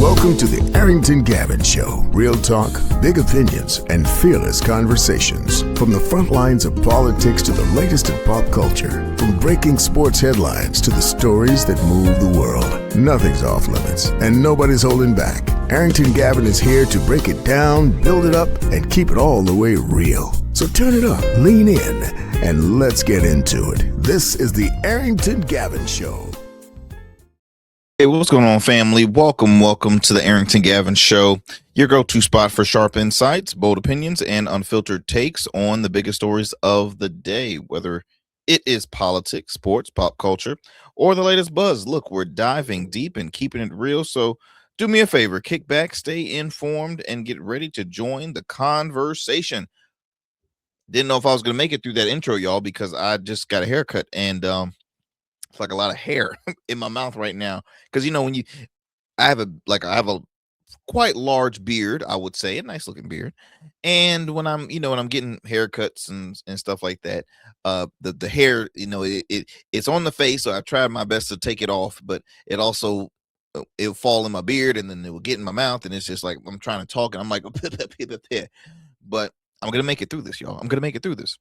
Welcome to the Arrington Gavin Show. Real talk, big opinions, and fearless conversations. From the front lines of politics to the latest in pop culture. From breaking sports headlines to the stories that move the world. Nothing's off limits, and nobody's holding back. Arrington Gavin is here to break it down, build it up, and keep it all the way real. So turn it up, lean in, and let's get into it. This is the Arrington Gavin Show. Hey, what's going on, family? Welcome to the Arrington Gavin Show, your go-to spot for sharp insights, bold opinions, and unfiltered takes on the biggest stories of the day, whether it is politics, sports, pop culture, or the latest buzz. Look, we're diving deep and keeping it real, so do me a favor, kick back, stay informed, and get ready to join the conversation. Didn't know if I was going to make it through that intro, y'all, because I just got a haircut, and it's like a lot of hair in my mouth right now. Because, you know, when I have a quite large beard, I would say, a nice looking beard. And when I'm getting haircuts and stuff like that, the hair, it's on the face. So I tried my best to take it off, but it'll fall in my beard and then it will get in my mouth. And it's just like, I'm trying to talk and I'm like, but I'm going to make it through this, y'all. I'm going to make it through this.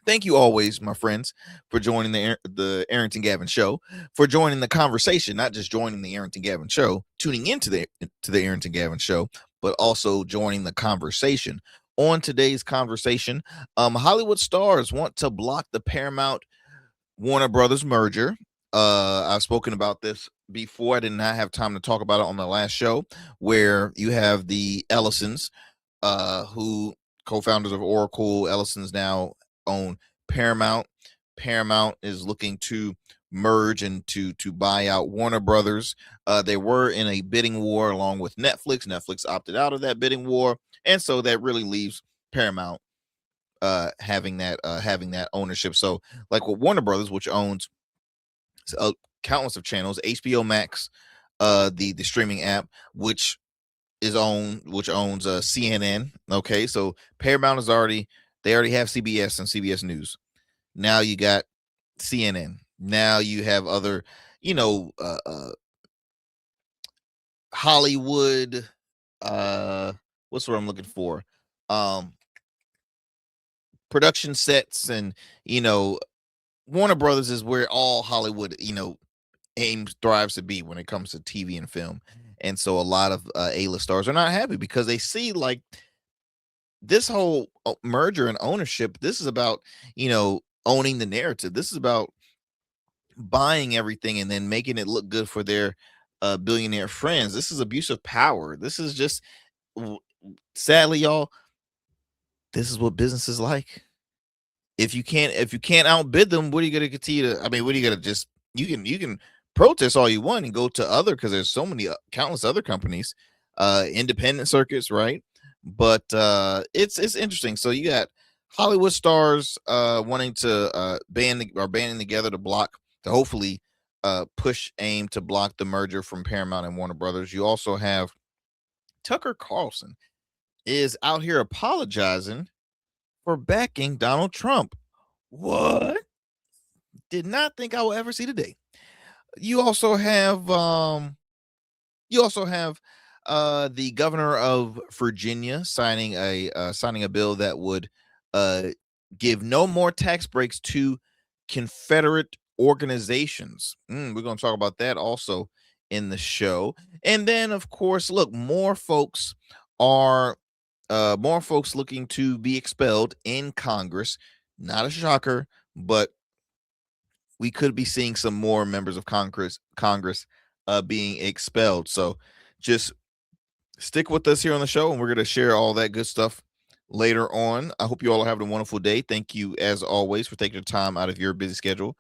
Thank you always, my friends, for joining the Arrington Gavin Show, for joining the conversation, not just joining the Arrington Gavin Show, tuning into the Arrington Gavin Show, but also joining the conversation. On today's conversation, Hollywood stars want to block the Paramount Warner Brothers merger. I've spoken about this before. I did not have time to talk about it on the last show, where you have the Ellisons, who co-founders of Oracle. Ellisons now own Paramount. Paramount is looking to merge and to buy out Warner Brothers. They were in a bidding war along with Netflix. Netflix opted out of that bidding war, and so that really leaves Paramount having that ownership. So, like with Warner Brothers, which owns countless of channels, HBO Max, the streaming app, which owns CNN. Okay, so Paramount they already have CBS and CBS News. Now you got CNN. Now you have other, Hollywood. What's what I'm looking for? Production sets, and Warner Brothers is where all Hollywood, thrives to be when it comes to TV and film. And so a lot of A-list stars are not happy because they see like this whole merger and ownership. This is about, owning the narrative. This is about buying everything and then making it look good for their billionaire friends. This is abuse of power. This is just, sadly, y'all, this is what business is like. If you can't outbid them, what are you going to continue to? I mean, what are you going to just? You can protest all you want and go to other, because there's so many countless other companies, independent circuits, right? But it's interesting. So you got Hollywood stars wanting to banding together to hopefully aim to block the merger from Paramount and Warner Brothers. You also have Tucker Carlson is out here apologizing for backing Donald Trump. What? Did not think I will ever see today. You also have the governor of Virginia signing a bill that would give no more tax breaks to Confederate organizations. We're going to talk about that also in the show. And then, of course, look, more folks looking to be expelled in Congress. Not a shocker, but we could be seeing some more members of Congress being expelled. So just stick with us here on the show, and we're going to share all that good stuff later on. I hope you all are having a wonderful day. Thank you, as always, for taking the time out of your busy schedule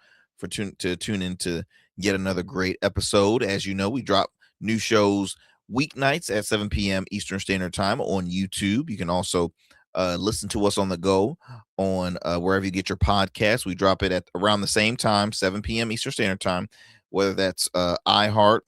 to tune into yet another great episode. As you know, we drop new shows weeknights at 7 p.m. Eastern Standard Time on YouTube. You can also listen to us on the go on wherever you get your podcasts. We drop it at around the same time, 7 p.m. Eastern Standard Time, whether that's iHeart,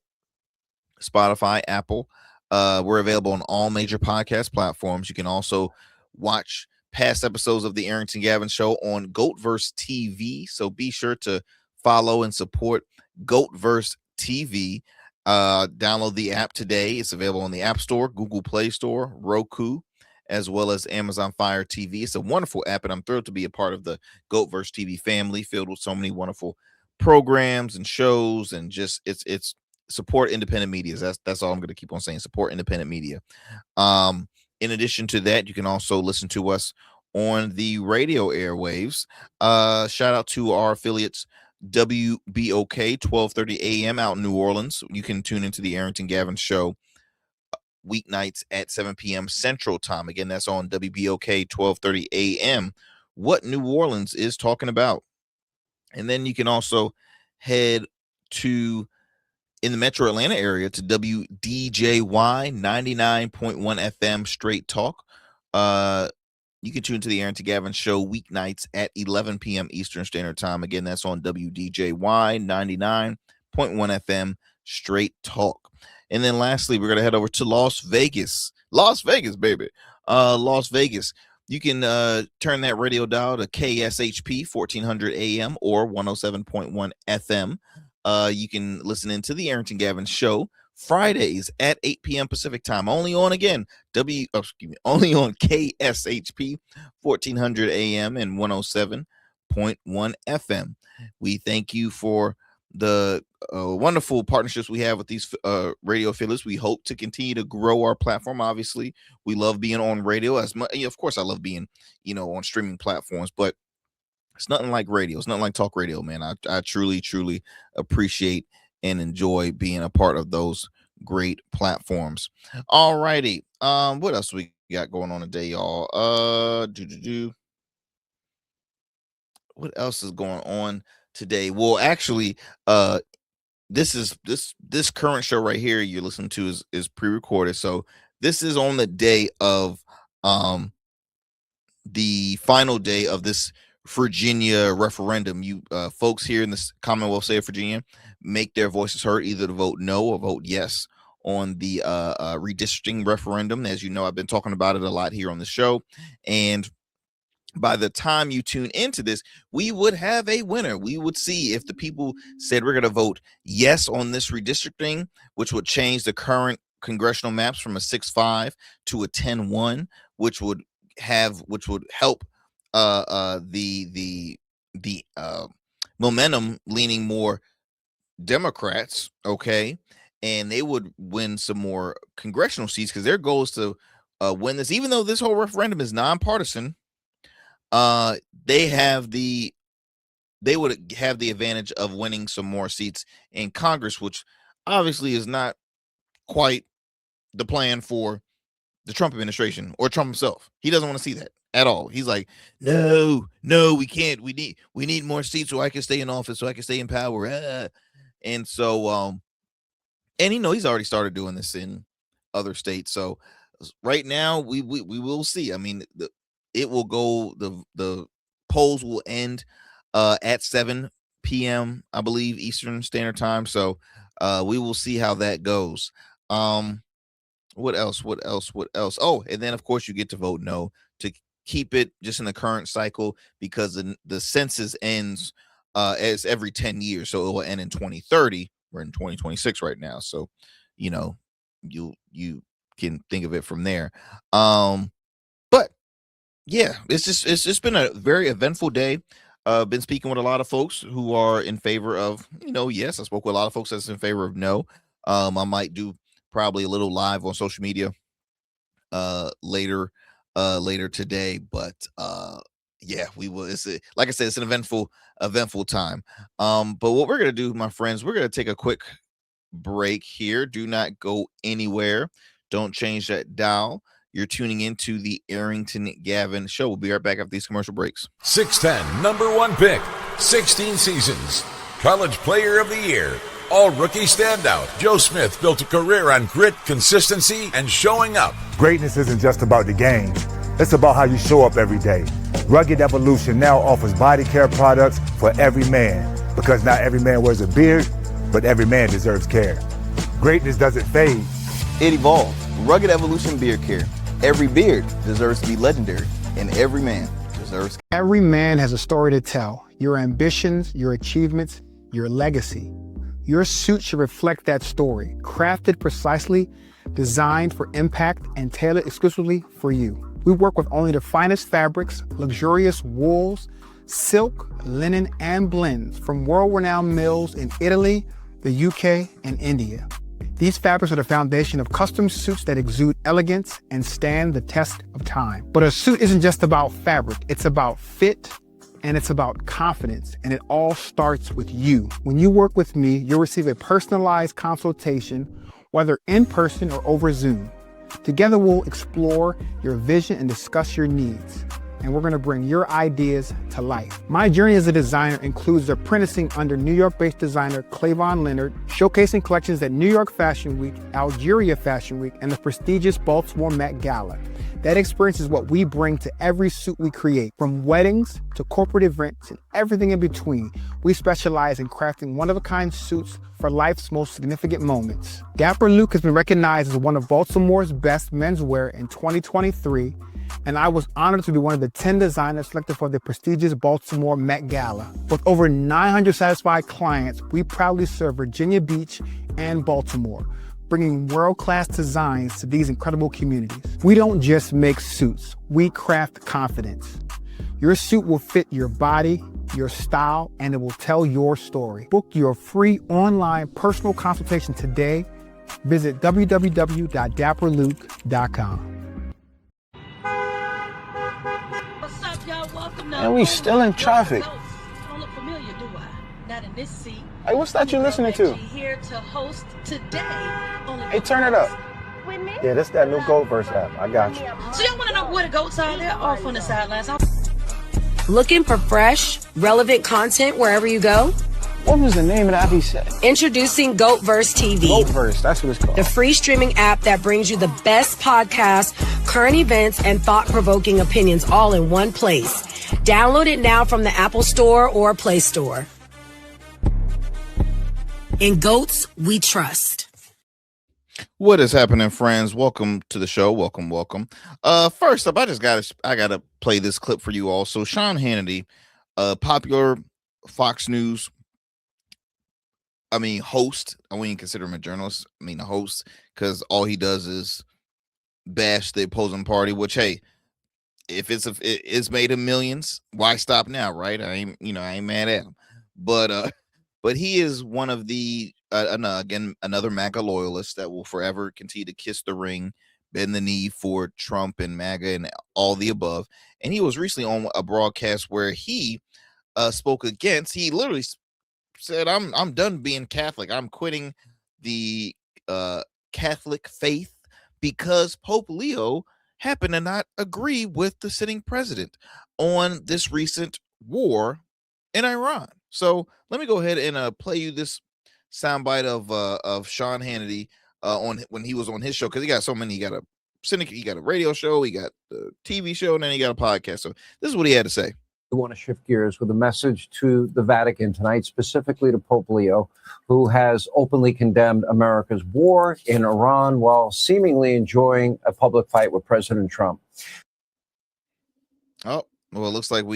Spotify, Apple. We're available on all major podcast platforms. You can also watch past episodes of the Arrington Gavin Show on Goatverse TV. So be sure to follow and support Goatverse TV. Download the app today. It's available on the App Store, Google Play Store, Roku, as well as Amazon Fire TV. It's a wonderful app, and I'm thrilled to be a part of the GOATverse TV family, filled with so many wonderful programs and shows, and just it's support independent media. That's all I'm going to keep on saying. Support independent media. In addition to that, you can also listen to us on the radio airwaves. Shout out to our affiliates, WBOK 1230 AM out in New Orleans. You can tune into the Arrington Gavin Show weeknights at 7 p.m. Central Time. Again, that's on WBOK 1230 AM. What New Orleans is talking about. And then you can also head to, in the Metro Atlanta area, to WDJY 99.1 FM Straight Talk. You can tune to the Arrington Gavin Show weeknights at 11 p.m. Eastern Standard Time. Again, that's on WDJY 99.1 FM Straight Talk. And then lastly, we're going to head over to Las Vegas. Las Vegas, baby. Las Vegas. You can turn that radio dial to KSHP 1400 AM or 107.1 FM. You can listen into the Arrington Gavin Show Fridays at 8 p.m. Pacific Time. Only on only on KSHP 1400 AM and 107.1 FM. We thank you for the wonderful partnerships we have with these radio affiliates. We hope to continue to grow our platform. Obviously, we love being on radio as much. Of course, I love being, on streaming platforms, but it's nothing like radio. It's nothing like talk radio, man. I truly, truly appreciate and enjoy being a part of those great platforms. All righty. What else we got going on today, y'all? What else is going on today? Well, actually, this current show right here you're listening to is pre-recorded. So this is on the day of the final day of this Virginia referendum. You folks here in the Commonwealth State of Virginia make their voices heard, either to vote no or vote yes on the redistricting referendum. As you know, I've been talking about it a lot here on the show, and by the time you tune into this, we would have a winner. We would see if the people said we're going to vote yes on this redistricting, which would change the current congressional maps from a 6-5 to a 10-1, which would help the momentum leaning more Democrats, okay, and they would win some more congressional seats, because their goal is to win this. Even though this whole referendum is nonpartisan, they would have the advantage of winning some more seats in Congress, which obviously is not quite the plan for the Trump administration or Trump himself. He doesn't want to see that at all. He's like, no, we can't. We need more seats so I can stay in office, so I can stay in power. And so, and he's already started doing this in other states. So right now we will see. I mean, it will go. The polls will end at 7 p.m. I believe Eastern Standard Time. So we will see how that goes. What else? Oh, and then of course you get to vote no to keep it just in the current cycle, because the census ends as every 10 years. So it will end in 2030. We're in 2026 right now. So, you can think of it from there. But yeah, it's just been a very eventful day. Been speaking with a lot of folks who are in favor of, yes. I spoke with a lot of folks that's in favor of no. I might do probably a little live on social media later today, but yeah, we will. Like I said, it's an eventful time. But what we're gonna do, my friends, we're gonna take a quick break here. Do not go anywhere. Don't change that dial. You're tuning into the Arrington Gavin Show. We'll be right back after these commercial breaks. 6'10", number 1 pick, 16 seasons, college player of the year, all-rookie standout. Joe Smith built a career on grit, consistency, and showing up. Greatness isn't just about the game. It's about how you show up every day. Rugged Evolution now offers body care products for every man, because not every man wears a beard, but every man deserves care. Greatness doesn't fade. It evolves. Rugged Evolution Beard Care. Every beard deserves to be legendary, and every man deserves care. Every man has a story to tell. Your ambitions, your achievements, your legacy. Your suit should reflect that story, crafted precisely, designed for impact, and tailored exclusively for you. We work with only the finest fabrics, luxurious wools, silk, linen, and blends from world-renowned mills in Italy, the UK, and India. These fabrics are the foundation of custom suits that exude elegance and stand the test of time. But a suit isn't just about fabric, it's about fit, and it's about confidence, and it all starts with you. When you work with me, you'll receive a personalized consultation, whether in person or over Zoom. Together, we'll explore your vision and discuss your needs, and we're gonna bring your ideas to life. My journey as a designer includes apprenticing under New York-based designer Clavon Leonard, showcasing collections at New York Fashion Week, Algeria Fashion Week, and the prestigious Baltimore Met Gala. That experience is what we bring to every suit we create, from weddings to corporate events and everything in between. We specialize in crafting one-of-a-kind suits for life's most significant moments. Dapper Luke has been recognized as one of Baltimore's best menswear in 2023, and I was honored to be one of the 10 designers selected for the prestigious Baltimore Met Gala. With over 900 satisfied clients, we proudly serve Virginia Beach and Baltimore, bringing world-class designs to these incredible communities. We don't just make suits, we craft confidence. Your suit will fit your body, your style, and it will tell your story. Book your free online personal consultation today. Visit www.dapperluke.com. What's up, y'all? Welcome now. And we still in traffic. Don't look familiar, do I? Not in this seat. Hey, what's that you listening to? Here to host today. Hey, turn it up. With me? Yeah, this that new GoVerse app. I got you. So y'all want to know where the goats are? They're off on the sidelines. Looking for fresh, relevant content wherever you go? What was the name of that he said? Introducing GoatVerse TV. GoatVerse, that's what it's called. The free streaming app that brings you the best podcasts, current events, and thought-provoking opinions all in one place. Download it now from the Apple Store or Play Store. In Goats, we trust. What is happening, friends? Welcome to the show. Welcome. First up, I gotta play this clip for you all. So Sean Hannity, popular Fox News, host. I wouldn't consider him a journalist. A host, because all he does is bash the opposing party. Which, hey, if it's made him millions, why stop now, right? I ain't mad at him. But he is one of the again, another MAGA loyalist that will forever continue to kiss the ring, bend the knee for Trump and MAGA and all the above. And he was recently on a broadcast where he spoke against. He literally said, "I'm done being Catholic. I'm quitting the Catholic faith because Pope Leo happened to not agree with the sitting president on this recent war in Iran." So let me go ahead and play you this soundbite of Sean Hannity on when he was on his show, because he got so many. He got a syndicate, he got a radio show, he got a TV show, and then he got a podcast. So this is what he had to say. We want to shift gears with a message to the Vatican tonight, specifically to Pope Leo, who has openly condemned America's war in Iran while seemingly enjoying a public fight with President Trump. Oh, well, it looks like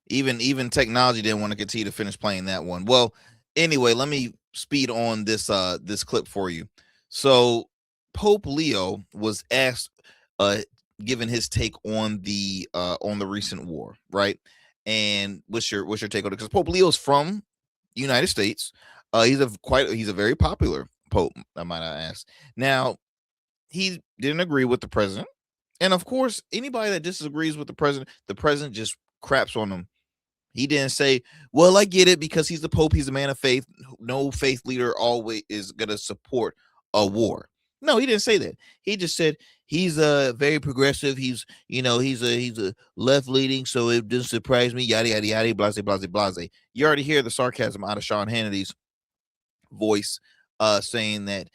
even technology didn't want to continue to finish playing that one. Well, anyway, let me speed on this clip for you. So Pope Leo was asked, given his take on the recent war, right? And what's your take on it? Because Pope Leo's from the United States. He's a very popular pope, I might ask. Now, he didn't agree with the president, and of course, anybody that disagrees with the president just craps on him. He didn't say, "Well, I get it because he's the pope, he's a man of faith. No faith leader always is gonna support a war." No, he didn't say that. He just said he's very progressive. He's a left leaning, so it doesn't surprise me. Yada yada yada, blase blase blase. You already hear the sarcasm out of Sean Hannity's voice, saying that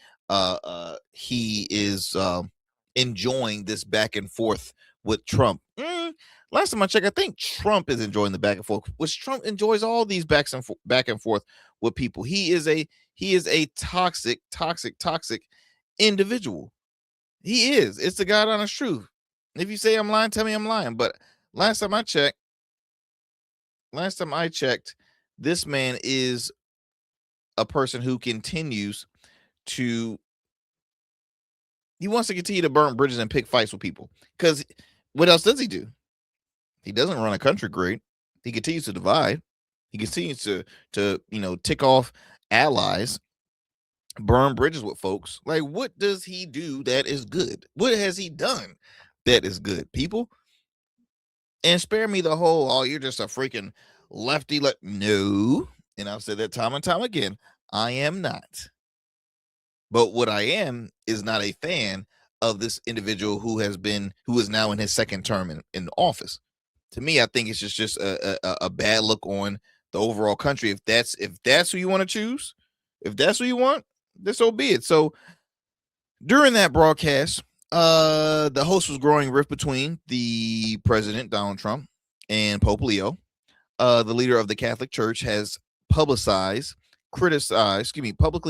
he is enjoying this back and forth with Trump. Last time I checked, I think Trump is enjoying the back and forth, which Trump enjoys all these back and forth with people. He is a toxic individual. He is. It's the God honest truth. If you say I'm lying, tell me I'm lying. But last time I checked, this man is a person who continues to, he wants to continue to burn bridges and pick fights with people. Because what else does he do? He doesn't run a country great. He continues to divide. He continues to tick off allies, burn bridges with folks. Like, what does he do that is good? What has he done that is good, people? And spare me the whole, oh, you're just a freaking lefty. No. And I've said that time and time again. I am not. But what I am is not a fan of this individual who is now in his second term in office. To me, I think it's just a bad look on the overall country. If that's who you want to choose, if that's who you want, then so be it. So during that broadcast, the host was growing rift between the president, Donald Trump, and Pope Leo. The leader of the Catholic Church has publicly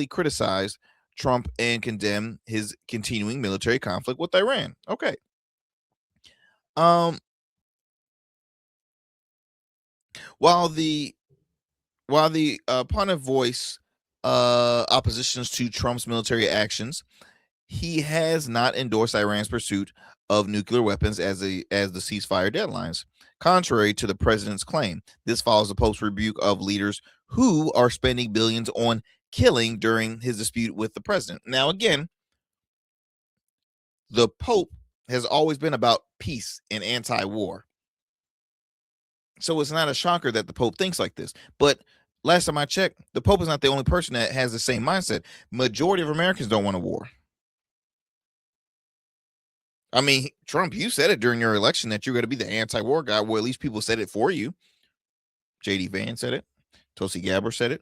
criticized Trump and condemned his continuing military conflict with Iran. Okay. While the opponent voiced oppositions to Trump's military actions, he has not endorsed Iran's pursuit of nuclear weapons as the ceasefire deadlines, contrary to the president's claim. This follows the Pope's rebuke of leaders who are spending billions on killing during his dispute with the president. Now, again, the Pope has always been about peace and anti-war. So it's not a shocker that the Pope thinks like this. But last time I checked, the Pope is not the only person that has the same mindset. Majority of Americans don't want a war. I mean, Trump, you said it during your election that you're going to be the anti-war guy. Well, at least people said it for you. J.D. Vance said it. Tulsi Gabbard said it.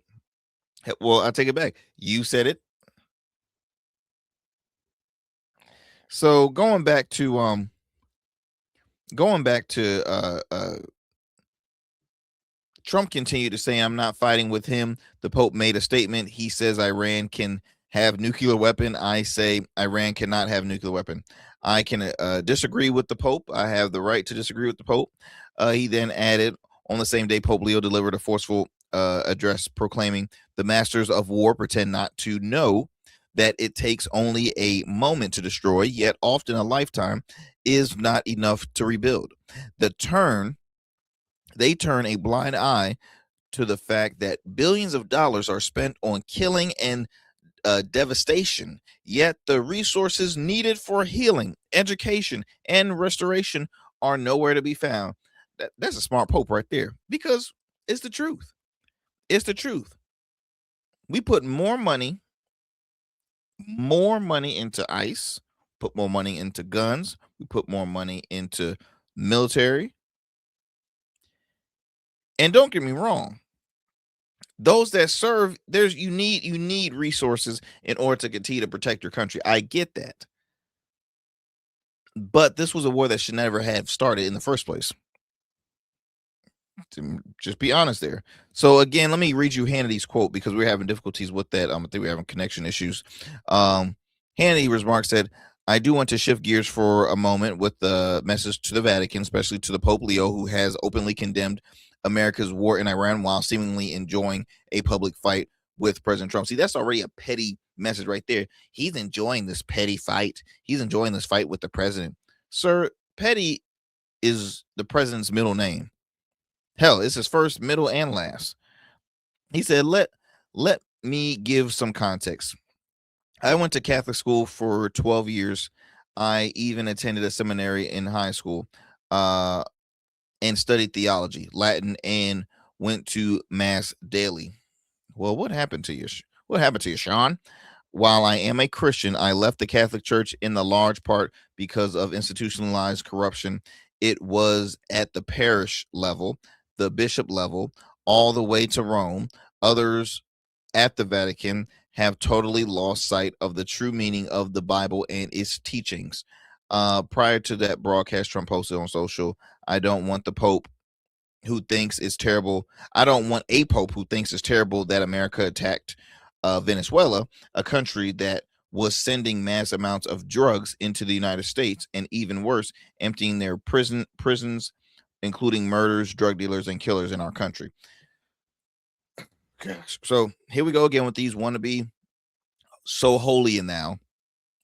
Well, I take it back. You said it. So going back to Trump continued to say, I'm not fighting with him. The Pope made a statement. He says Iran can have nuclear weapon. I say Iran cannot have nuclear weapon. I can disagree with the Pope. I have the right to disagree with the Pope. He then added, on the same day, Pope Leo delivered a forceful address proclaiming the masters of war pretend not to know that it takes only a moment to destroy, yet often a lifetime is not enough to rebuild. They turn a blind eye to the fact that billions of dollars are spent on killing and devastation, yet the resources needed for healing, education, and restoration are nowhere to be found. That's a smart Pope right there, because it's the truth. It's the truth. We put more money into ICE, put more money into guns, we put more money into military. And don't get me wrong, those that serve, you need resources in order to continue to protect your country. I get that. But this was a war that should never have started in the first place. To just be honest there. So again, let me read you Hannity's quote, because we're having difficulties with that. I think we're having connection issues. Hannity remarks said, I do want to shift gears for a moment with the message to the Vatican, especially to the Pope Leo, who has openly condemned America's war in Iran while seemingly enjoying a public fight with President Trump. See, that's already a petty message right there. He's enjoying this petty fight. He's enjoying this fight with the president. Sir, petty is the president's middle name. Hell, it's his first, middle, and last. He said, let me give some context. I went to Catholic school for 12 years. I even attended a seminary in high school and studied theology, Latin, and went to mass daily. Well, what happened to you? What happened to you, Sean? While I am a Christian, I left the Catholic Church in the large part because of institutionalized corruption. It was at the parish level, the bishop level, all the way to Rome. Others at the Vatican have totally lost sight of the true meaning of the Bible and its teachings. Prior to that broadcast Trump posted on social, I don't want the Pope who thinks it's terrible. I don't want a Pope who thinks it's terrible that America attacked Venezuela, a country that was sending mass amounts of drugs into the United States, and even worse, emptying their prisons, including murders, drug dealers, and killers in our country. Gosh. So here we go again with these wannabe so holy and now.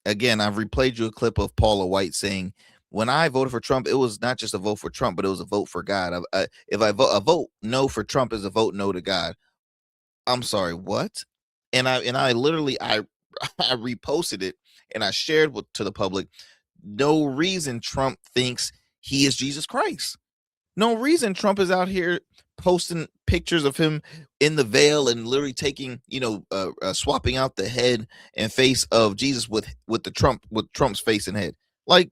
Again, I've replayed you a clip of Paula White saying, when I voted for Trump, it was not just a vote for Trump, but it was a vote for God. If I vote no for Trump is a vote no to God. I'm sorry, what? And I literally I reposted it and I shared to the public. No reason Trump thinks he is Jesus Christ. No reason Trump is out here posting pictures of him in the veil and literally taking, swapping out the head and face of Jesus with Trump's face and head. Like,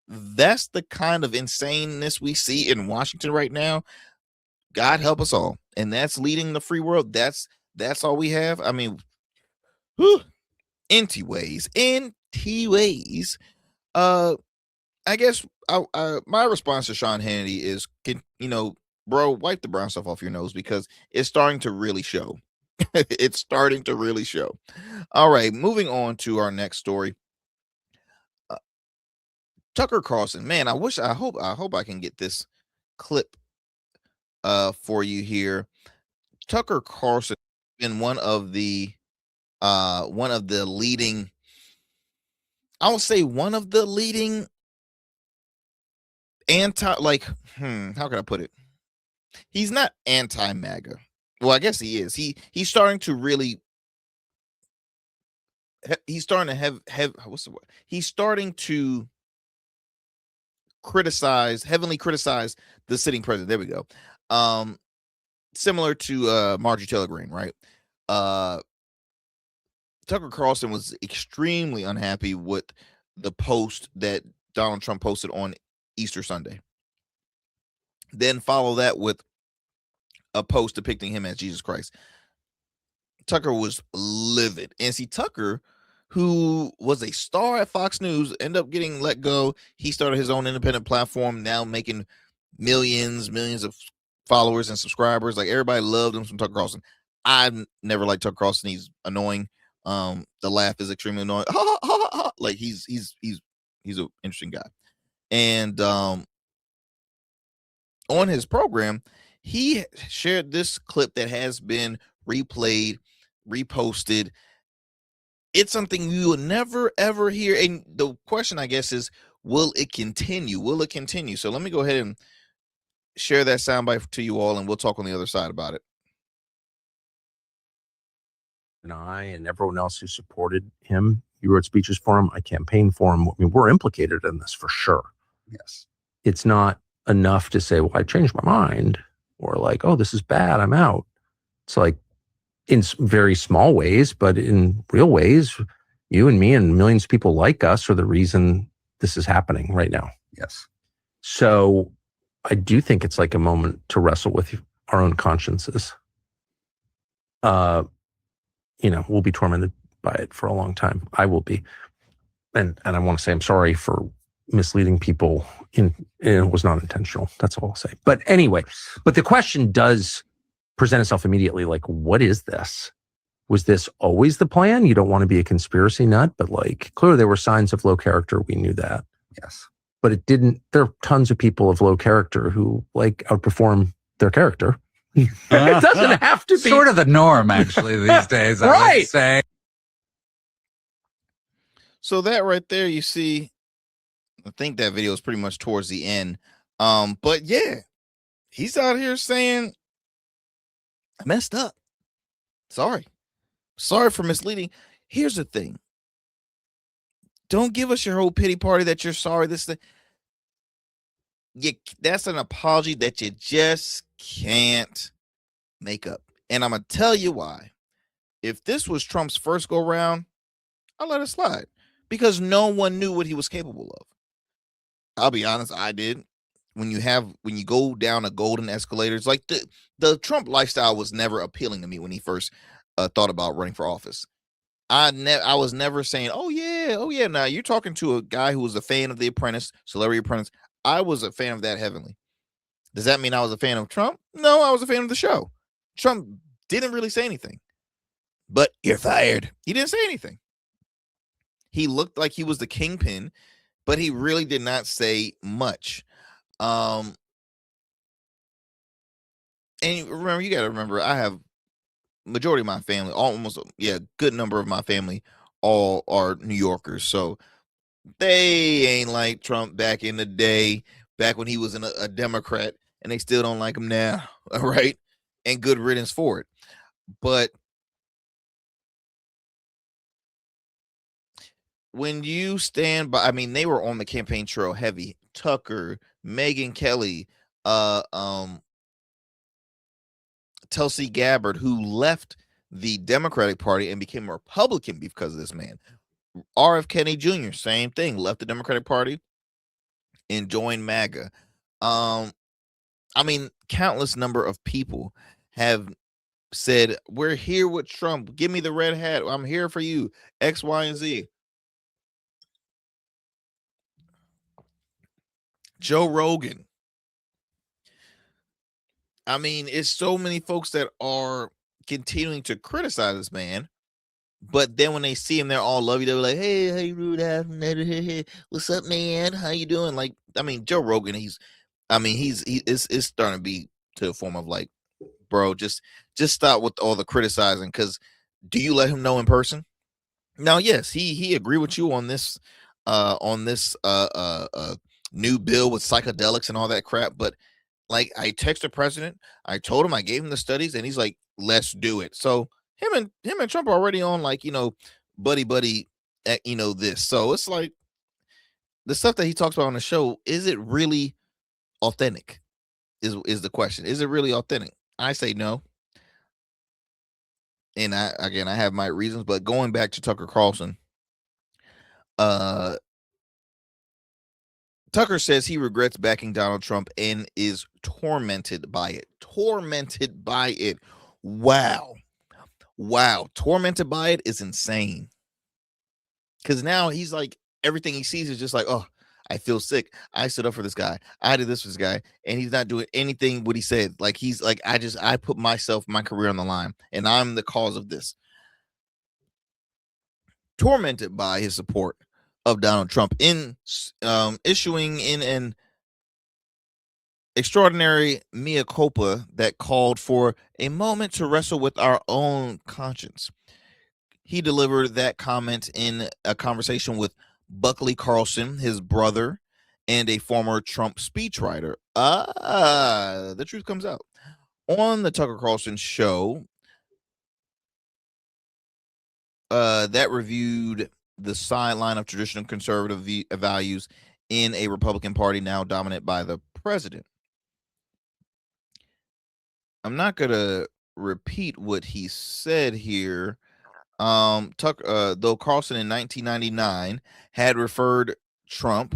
that's the kind of insaneness we see in Washington right now. God help us all. And that's leading the free world. That's all we have. I mean, empty ways. I guess my response to Sean Hannity is, bro, wipe the brown stuff off your nose, because it's starting to really show. It's starting to really show. All right, moving on to our next story. Tucker Carlson, man, I hope I can get this clip for you here. Tucker Carlson been one of the leading, I'll say one of the leading how can I put it? He's not anti-MAGA. Well, I guess he is. He's starting to really he's starting to have what's the word? He's starting to heavily criticize the sitting president. There we go. Similar to Marjorie Taylor Greene, right? Tucker Carlson was extremely unhappy with the post that Donald Trump posted on Easter Sunday. Then follow that with a post depicting him as Jesus Christ. Tucker was livid. And see, Tucker, who was a star at Fox News, ended up getting let go. He started his own independent platform, now making millions of followers and subscribers. Like, everybody loved him from Tucker Carlson. I never liked Tucker Carlson. He's annoying. The laugh is extremely annoying. Like, he's an interesting guy. And on his program, he shared this clip that has been replayed, reposted. It's something you will never, ever hear. And the question, I guess, is, will it continue? Will it continue? So let me go ahead and share that soundbite to you all, and we'll talk on the other side about it. And I and everyone else who supported him, you wrote speeches for him, I campaigned for him. I mean, we're implicated in this for sure. Yes. It's not enough to say, well, I changed my mind, or like, oh, this is bad, I'm out. It's like, in very small ways, but in real ways, you and me and millions of people like us are the reason this is happening right now. Yes. So I do think it's like a moment to wrestle with our own consciences. We'll be tormented by it for a long time. I will be. And I want to say I'm sorry for misleading people. It was not intentional. That's all I'll say. But anyway, the question does present itself immediately, like, what is this? Was this always the plan? You don't want to be a conspiracy nut, but like, clearly there were signs of low character. We knew that. Yes. But it didn't, there are tons of people of low character who like outperform their character. It doesn't have to be. Sort of the norm, actually, these days, I would say. So that right there, you see, I think that video is pretty much towards the end. But yeah, he's out here saying, I messed up. Sorry for misleading. Here's the thing. Don't give us your whole pity party that you're sorry. That's an apology that you just can't make up. And I'm going to tell you why. If this was Trump's first go round, I'll let it slide, because no one knew what he was capable of. I'll be honest, I did. When you go down a golden escalator, it's like the Trump lifestyle was never appealing to me when he first thought about running for office. I was never saying, oh yeah. Now you're talking to a guy who was a fan of The Apprentice, Celebrity Apprentice. I was a fan of that heavily. Does that mean I was a fan of Trump? No, I was a fan of the show. Trump didn't really say anything, but you're fired. He didn't say anything. He looked like he was the kingpin, but he really did not say much. And remember, you got to remember, I have majority of my family, almost good number of my family, all are New Yorkers. So they ain't like Trump back in the day, back when he was a Democrat, and they still don't like him now. All right, and good riddance for it. But when you stand by, I mean, they were on the campaign trail heavy. Tucker, Megyn Kelly, Tulsi Gabbard, who left the Democratic Party and became a Republican because of this man. R.F. Kennedy Jr., same thing, left the Democratic Party and joined MAGA. I mean, countless number of people have said, we're here with Trump. Give me the red hat. I'm here for you. X, Y, and Z. Joe Rogan. I mean, it's so many folks that are continuing to criticize this man, but then when they see him, they're all lovey. They're like, "Hey, how you doing? What's up, man? How you doing?" Like, I mean, Joe Rogan. It's starting to be to a form of like, bro, just stop with all the criticizing. Because do you let him know in person? Now, yes, he agreed with you on this new bill with psychedelics and all that crap, but like, I texted the president, I told him, I gave him the studies, and he's like, let's do it. So him and Trump are already on, like, buddy at, this. So it's like the stuff that he talks about on the show, is it really authentic? Is the question. Is it really authentic? I say no. And I have my reasons, but going back to Tucker Carlson, Tucker says he regrets backing Donald Trump and is tormented by it. Tormented by it. Wow. Tormented by it is insane. Because now he's like, everything he sees is just like, oh, I feel sick. I stood up for this guy. I did this for this guy. And he's not doing anything what he said. Like, he's like, I put my career on the line, and I'm the cause of this. Tormented by his support of Donald Trump in issuing in an extraordinary mea culpa that called for a moment to wrestle with our own conscience. He delivered that comment in a conversation with Buckley Carlson, his brother, and a former Trump speechwriter. The truth comes out. On the Tucker Carlson show, that reviewed the sideline of traditional conservative values in a Republican Party now dominant by the president. I'm not going to repeat what he said here. Though Carlson in 1999 had referred Trump,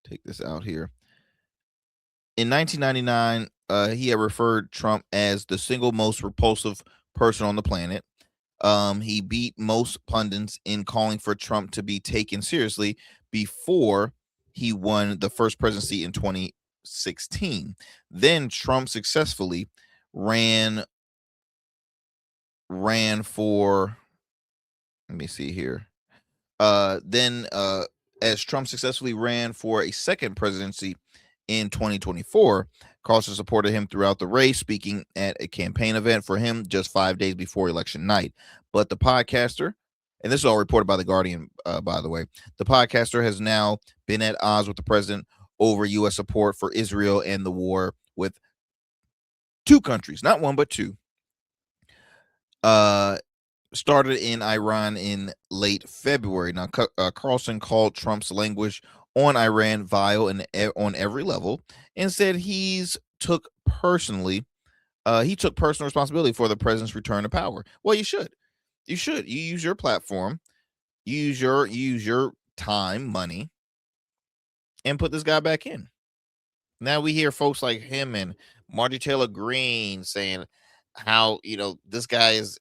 take this out here. In 1999, he had referred Trump as the single most repulsive person on the planet. He beat most pundits in calling for Trump to be taken seriously before he won the first presidency in 2016. Then Trump successfully ran for, let me see here. As Trump successfully ran for a second presidency in 2024, Carlson supported him throughout the race, speaking at a campaign event for him just 5 days before election night. But the podcaster, and this is all reported by The Guardian, by the way, the podcaster has now been at odds with the president over U.S. support for Israel and the war with two countries, not one, but two. Started in Iran in late February. Now, Carlson called Trump's language on Iran vile and on every level, and said he took personal responsibility for the president's return to power. Well, you should. You use your platform, use your time, money, and put this guy back in. Now we hear folks like him and Marjorie Taylor Greene saying how, this guy is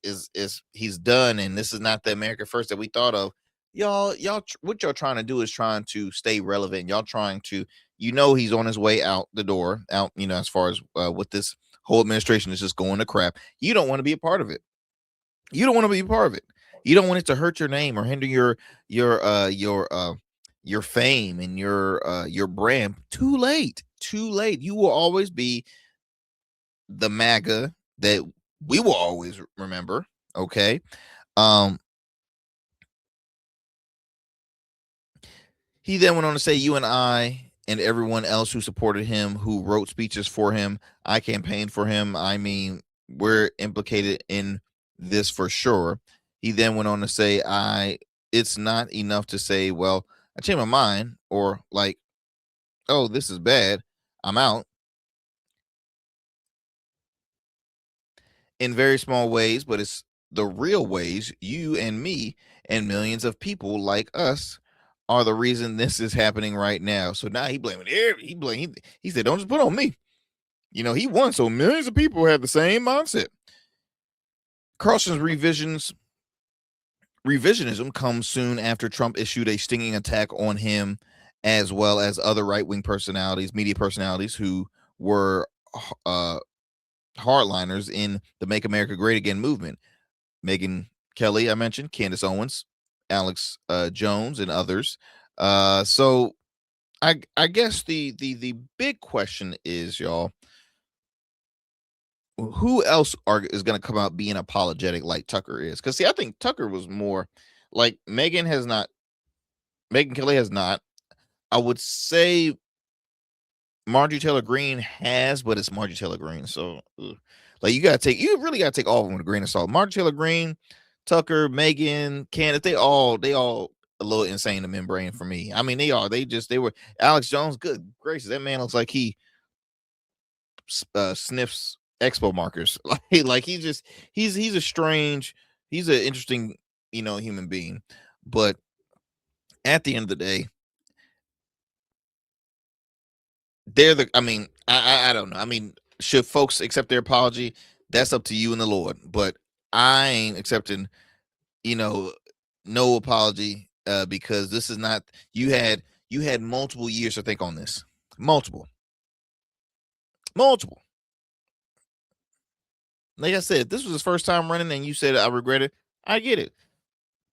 he's done, and this is not the America First that we thought of. Y'all, what y'all trying to do is trying to stay relevant. Y'all trying to, he's on his way out the door, as far as what this whole administration is just going to crap. You don't want to be a part of it. You don't want to be a part of it. You don't want it to hurt your name or hinder your fame and your brand. Too late. You will always be the MAGA that we will always remember. Okay. He then went on to say, you and I and everyone else who supported him, who wrote speeches for him, I campaigned for him. I mean, we're implicated in this for sure. He then went on to say, it's not enough to say, well, I changed my mind, or like, oh, this is bad, I'm out. In very small ways, but it's the real ways, you and me and millions of people like us are the reason this is happening right now. So now he blaming he said, don't just put on me. You know, he won, so millions of people have the same mindset. Carlson's revisionism comes soon after Trump issued a stinging attack on him, as well as other right-wing personalities, media personalities who were hardliners in the Make America Great Again movement. Megyn Kelly, I mentioned, Candace Owens, Alex Jones, and others. So I guess the big question is, y'all, who else is going to come out being apologetic like Tucker is? Because, see, I think Tucker was more like Megyn Kelly has not. I would say Marjorie Taylor Greene has, but it's Marjorie Taylor Greene. So, like, you really got to take all of them with a grain of salt. Marjorie Taylor Greene, Tucker, Megyn, Candace, they all a little insane to membrane for me. I mean, they were Alex Jones. Good gracious, that man looks like he sniffs expo markers. like he's a strange, he's an interesting, human being. But at the end of the day, I don't know. I mean, should folks accept their apology? That's up to you and the Lord. But I ain't accepting, no apology, because this is not, you had multiple years to think on this. Multiple. Like I said, if this was his first time running and you said I regret it, I get it.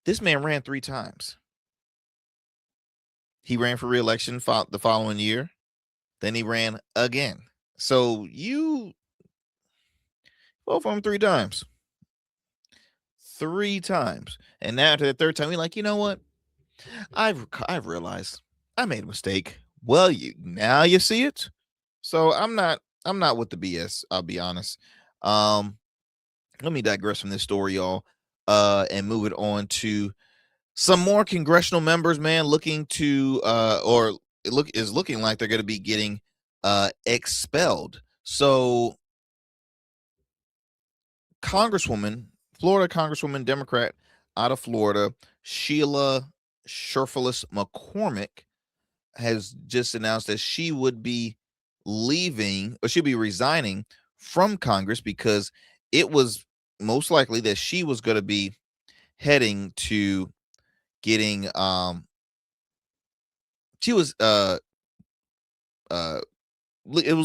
This man ran 3 times. He ran for re-election the following year. Then he ran again. So you vote for him 3 times. 3 times. And now after the 3rd time, you're like, you know what? I've realized I made a mistake. Well, now you see it. So I'm not with the BS, I'll be honest. Let me digress from this story, y'all, and move it on to some more congressional members, man, looking to looking like they're going to be getting expelled. So Florida Congresswoman, Democrat out of Florida, Sheila Cherfilus-McCormick, has just announced that she would be leaving, or she'll be resigning from Congress, because it was most likely that she was going to be heading to getting it was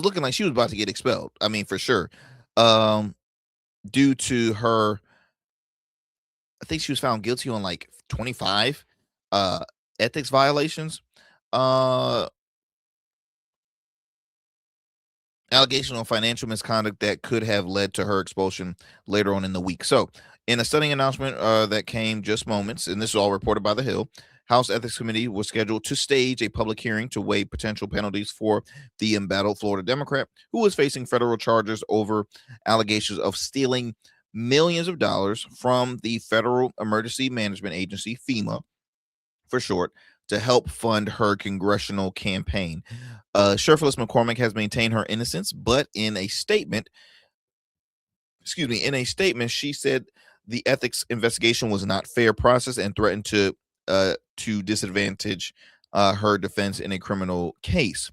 looking like she was about to get expelled. I mean, for sure. Due to her, I think she was found guilty on like 25 ethics violations. Allegation on financial misconduct that could have led to her expulsion later on in the week. So, in a stunning announcement that came just moments, and this is all reported by The Hill, House Ethics Committee was scheduled to stage a public hearing to weigh potential penalties for the embattled Florida Democrat, who is facing federal charges over allegations of stealing millions of dollars from the Federal Emergency Management Agency, FEMA, for short, to help fund her congressional campaign. Cherfilus-McCormick has maintained her innocence, but in a statement, she said the ethics investigation was not fair process and threatened to disadvantage her defense in a criminal case.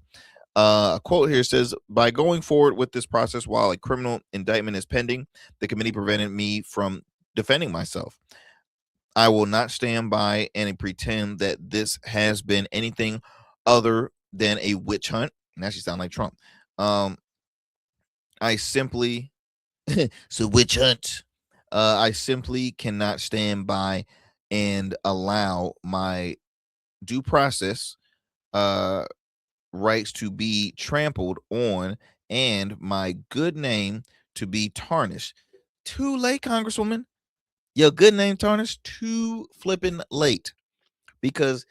A quote here says, by going forward with this process while a criminal indictment is pending, the committee prevented me from defending myself. I will not stand by and pretend that this has been anything other than a witch hunt. Now she sounds like Trump. I simply, it's a witch hunt. I simply cannot stand by and allow my due process rights to be trampled on and my good name to be tarnished. Too late, Congresswoman. Your good name tarnished too flipping late, because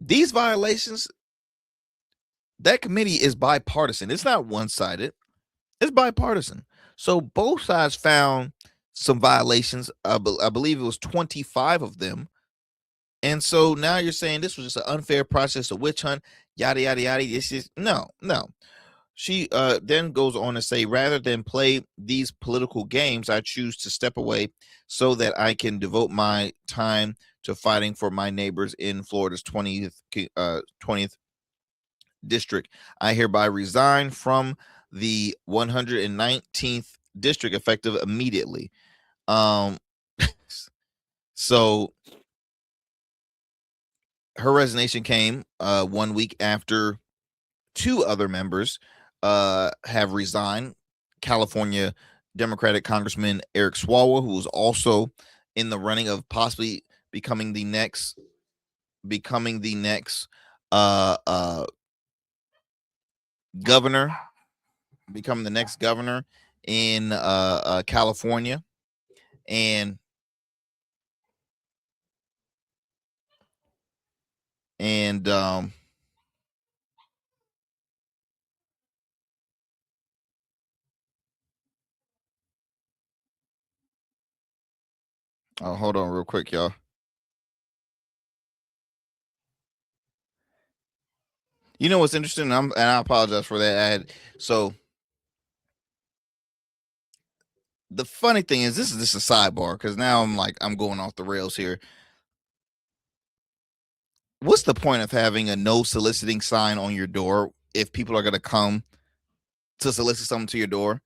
these violations, that committee is bipartisan. It's not one-sided. It's bipartisan. So both sides found some violations. I believe it was 25 of them. And so now you're saying this was just an unfair process, a witch hunt, yada, yada, yada. This is no. She then goes on to say, rather than play these political games, I choose to step away so that I can devote my time to fighting for my neighbors in Florida's 20th district. I hereby resign from the 119th district effective immediately. So her resignation came 1 week after two other members have resigned. California Democratic Congressman Eric Swalwell, who was also in the running of possibly becoming the next governor, becoming the next governor in California. And hold on real quick, y'all. You know what's interesting? And I apologize for that. So the funny thing is, this is just a sidebar, because now I'm going off the rails here. What's the point of having a no soliciting sign on your door if people are going to come to solicit something to your door?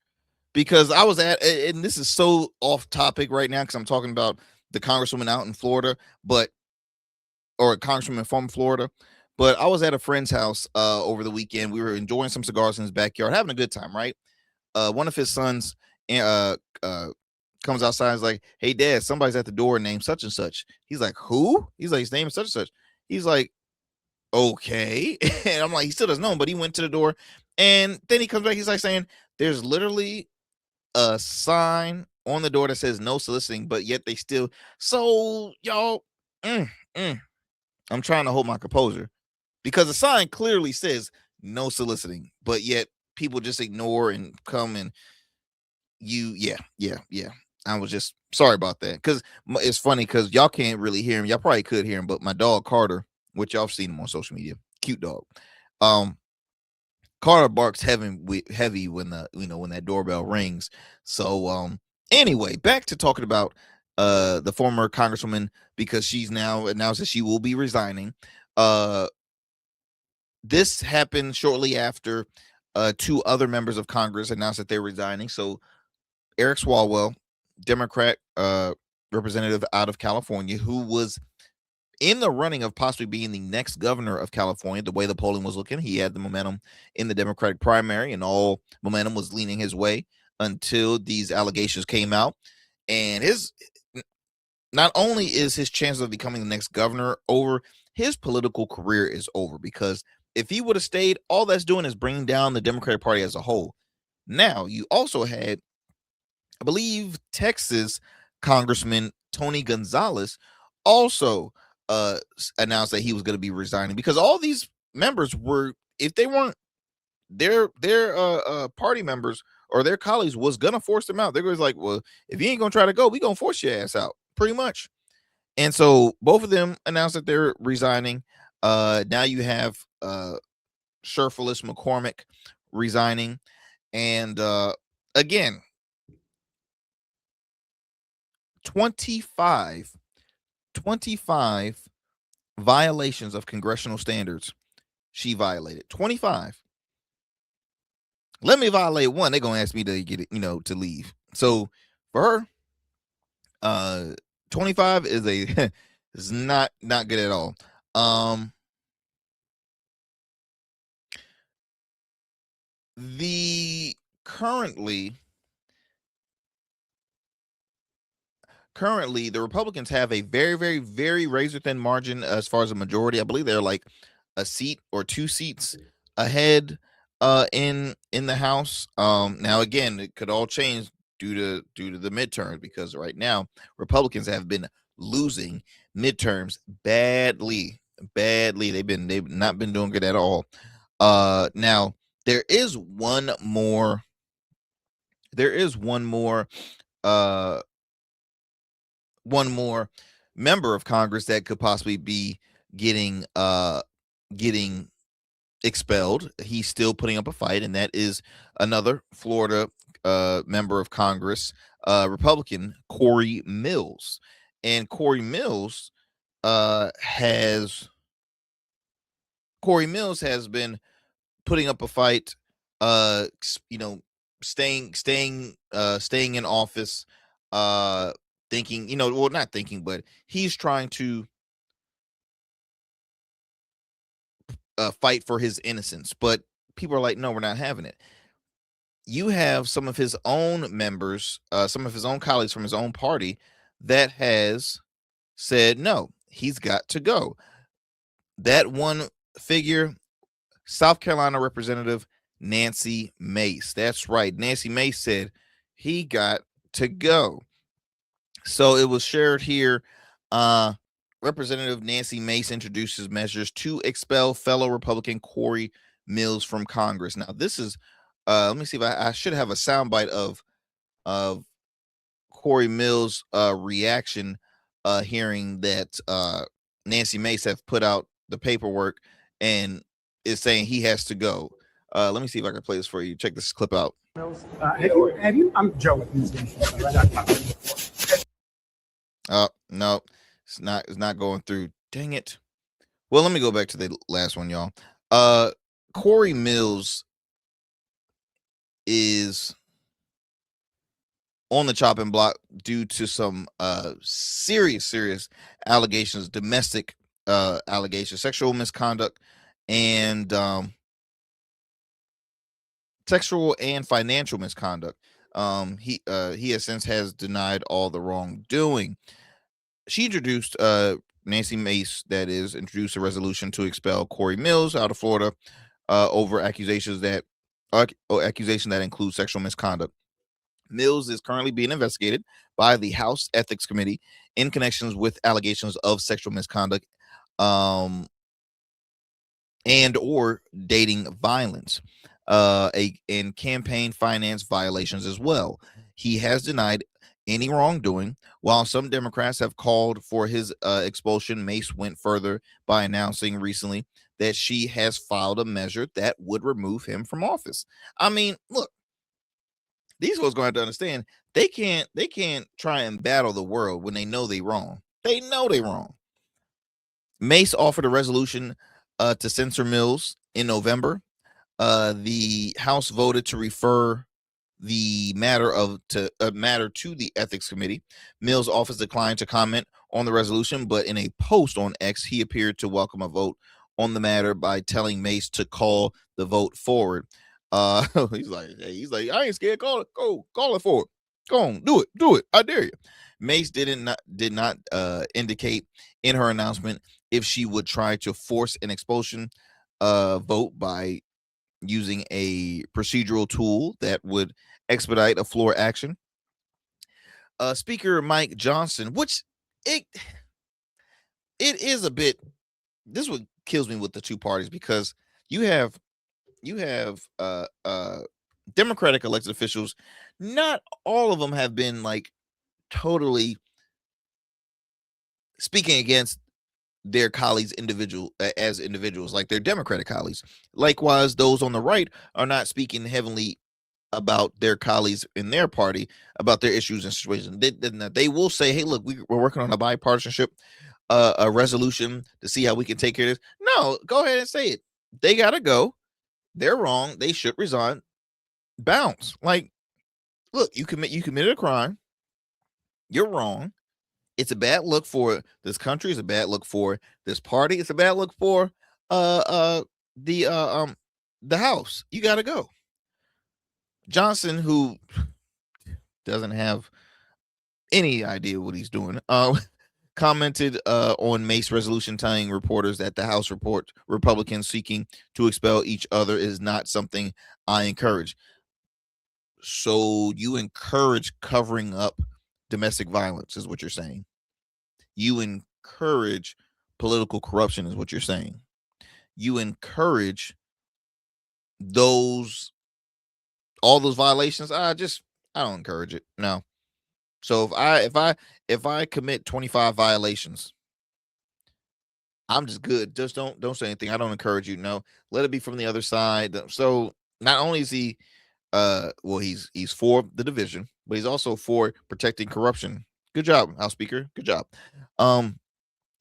Because I was at, and this is so off topic right now because I'm talking about the congresswoman out in Florida, or a congresswoman from Florida. But I was at a friend's house over the weekend. We were enjoying some cigars in his backyard, having a good time, right? One of his sons comes outside and is like, "Hey, Dad, somebody's at the door named such and such." He's like, "Who?" He's like, "His name is such and such." He's like, "Okay." And I'm like, he still doesn't know him, but he went to the door. And then he comes back. He's like saying, there's literally a sign on the door that says no soliciting, but yet they still. So y'all, I'm trying to hold my composure, because the sign clearly says no soliciting, but yet people just ignore and come and yeah. I was just sorry about that, because it's funny because y'all can't really hear him. Y'all probably could hear him, but my dog Carter, which y'all have seen him on social media, cute dog. Carter barks heavy when when that doorbell rings. So anyway, back to talking about the former congresswoman, because she's now announced that she will be resigning. This happened shortly after two other members of Congress announced that they're resigning. So Eric Swalwell, Democrat representative out of California, who was in the running of possibly being the next governor of California, the way the polling was looking, he had the momentum in the Democratic primary, and all momentum was leaning his way until these allegations came out. And not only is his chance of becoming the next governor over, his political career is over, because if he would have stayed, all that's doing is bringing down the Democratic Party as a whole. Now, you also had, I believe, Texas Congressman Tony Gonzalez also announced that he was going to be resigning, because all these members were, if they weren't their party members or their colleagues, was going to force them out. They was like, well, if you ain't going to try to go, we going to force your ass out, pretty much. And so both of them announced that they're resigning. Now you have Cherfilus-McCormick resigning. And again, 25 violations of congressional standards she violated. 25. Let me violate one, they're gonna ask me to get it, to leave. So for her, 25 is not good at all. The currently the Republicans have a very, very, very razor thin margin as far as a majority. I believe they're like a seat or two seats ahead in the House. Now again, it could all change due to the midterms, because right now Republicans have been losing midterms badly. They've not been doing good at all. Now there is one more one more member of Congress that could possibly be getting expelled. He's still putting up a fight, and that is another Florida member of Congress, Republican Corey Mills. And Corey Mills has been putting up a fight, staying in office, thinking, not thinking, but he's trying to fight for his innocence. But people are like, no, we're not having it. You have some of his own members, some of his own colleagues from his own party that has said, no, he's got to go. That one figure, South Carolina Representative Nancy Mace. That's right. Nancy Mace said he got to go. So it was shared here. Representative Nancy Mace introduces measures to expel fellow Republican Corey Mills from Congress. Now, this is, let me see if I should have a soundbite of Corey Mills' reaction, hearing that Nancy Mace have put out the paperwork and is saying he has to go. Let me see if I can play this for you. Check this clip out. Have you? I'm Joe with News Nation. No, it's not going through. Dang it. Well, let me go back to the last one, y'all. Corey Mills is on the chopping block due to some serious allegations, domestic allegations, sexual misconduct, and sexual and financial misconduct. He has since denied all the wrongdoing. She introduced Nancy Mace, that is, introduced a resolution to expel Corey Mills out of Florida over accusations that include sexual misconduct. Mills is currently being investigated by the House Ethics Committee in connections with allegations of sexual misconduct and or dating violence, and campaign finance violations as well. He has denied any wrongdoing. While some Democrats have called for his expulsion, Mace went further by announcing recently that she has filed a measure that would remove him from office. I mean, look, these folks going to have to understand they can't try and battle the world when they know they wrong. They know they wrong. Mace offered a resolution to censor Mills in November. The House voted to refer the matter to the Ethics Committee. Mills' office declined to comment on the resolution, but in a post on X, he appeared to welcome a vote on the matter by telling Mace to call the vote forward. He's like, I ain't scared. Call it forward. Go on, do it. I dare you. Mace did not indicate in her announcement if she would try to force an expulsion vote by using a procedural tool that would expedite a floor action. Speaker Mike Johnson, which it is a bit, this is what kills me with the two parties, because you have Democratic elected officials. Not all of them have been like totally speaking against their colleagues as individuals, like their Democratic colleagues. Likewise, those on the right are not speaking heavily about their colleagues in their party, about their issues and situations. They will say, hey, look, we're working on a bipartisanship a resolution to see how we can take care of this. No, go ahead and say it. They gotta go. They're wrong. They should resign. Bounce. Like, look, you committed a crime. You're wrong. It's a bad look for this country. It's a bad look for this party. It's a bad look for the House. You got to go. Johnson, who doesn't have any idea what he's doing, commented on Mace's resolution, telling reporters that the House report Republicans seeking to expel each other is not something I encourage. So you encourage covering up domestic violence, is what you're saying. You encourage political corruption, is what you're saying. You encourage all those violations. I don't encourage it. No. So if I commit 25 violations, I'm just good. Just don't say anything. I don't encourage you. No, let it be from the other side. So not only is he he's for the division, but he's also for protecting corruption. Good job, House Speaker. Good job.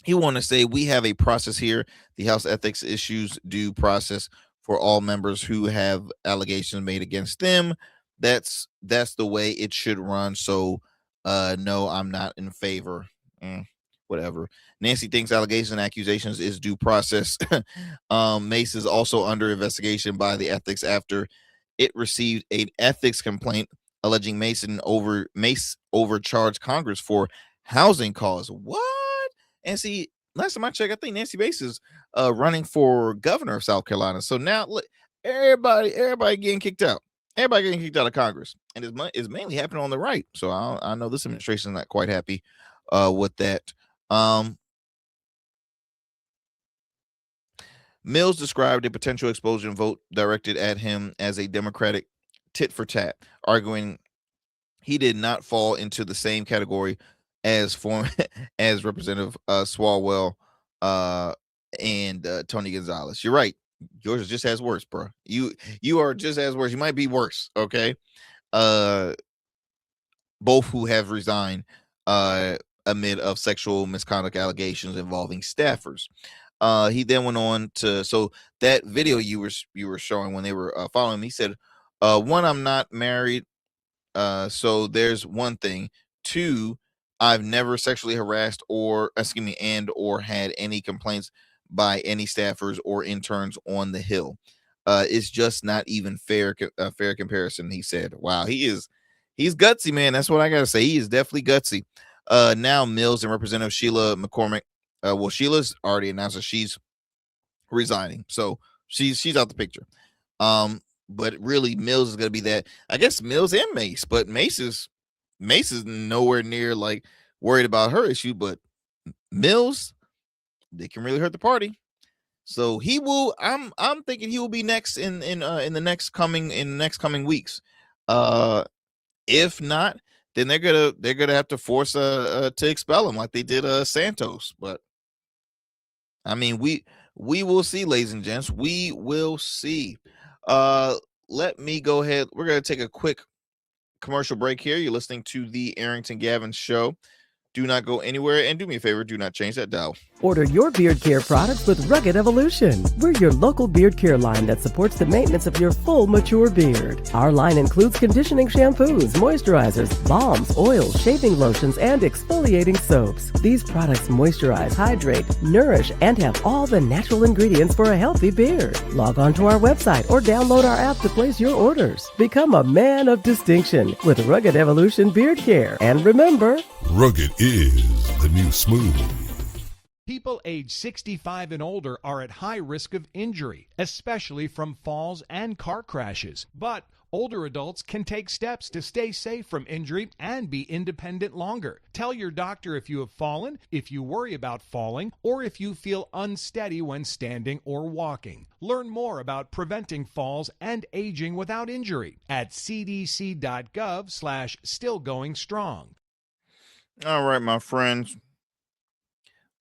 He wanted to say we have a process here, the House Ethics Issues Due Process for all members who have allegations made against them. That's the way it should run. So no, I'm not in favor. Whatever. Nancy thinks allegations and accusations is due process. Mace is also under investigation by the ethics after it received an ethics complaint alleging Mace overcharged Congress for housing costs. What? And see, last time I checked, I think Nancy Mace is running for governor of South Carolina. So now look, everybody getting kicked out. Everybody getting kicked out of Congress, and it's mainly happening on the right. So I know this administration is not quite happy with that. Mills described a potential expulsion vote directed at him as a Democratic tit for tat, arguing he did not fall into the same category as Representative Swalwell and Tony Gonzalez. You're right. Yours is just as worse, bro. You are just as worse. You might be worse. Okay. Both who have resigned amid of sexual misconduct allegations involving staffers. He then went on to, so that video you were showing when they were following him, he said, one, I'm not married. So there's one thing. Two, I've never sexually harassed or had any complaints by any staffers or interns on the Hill. It's just not even fair comparison, he said. Wow, he's gutsy, man. That's what I gotta say. He is definitely gutsy. Now Mills and Representative Sheila-McCormick. Sheila's already announced that she's resigning, so she's out the picture. But really, Mills is gonna be that. I guess Mills and Mace, but Mace is nowhere near like worried about her issue, but Mills, they can really hurt the party. So he will. I'm thinking he will be next in the next coming weeks. If not, then they're gonna have to force to expel him like they did Santos. But I mean, we will see, ladies and gents. We will see. Let me go ahead. We're gonna take a quick commercial break here. You're listening to the Arrington Gavin Show. Do not go anywhere, and do me a favor, do not change that dial. Order your beard care products with Rugged Evolution. We're your local beard care line that supports the maintenance of your full, mature beard. Our line includes conditioning shampoos, moisturizers, balms, oils, shaving lotions, and exfoliating soaps. These products moisturize, hydrate, nourish, and have all the natural ingredients for a healthy beard. Log on to our website or download our app to place your orders. Become a man of distinction with Rugged Evolution Beard Care. And remember, rugged is the new smooth. People age 65 and older are at high risk of injury, especially from falls and car crashes. But older adults can take steps to stay safe from injury and be independent longer. Tell your doctor if you have fallen, if you worry about falling, or if you feel unsteady when standing or walking. Learn more about preventing falls and aging without injury at cdc.gov/stillgoingstrong. All right, my friends.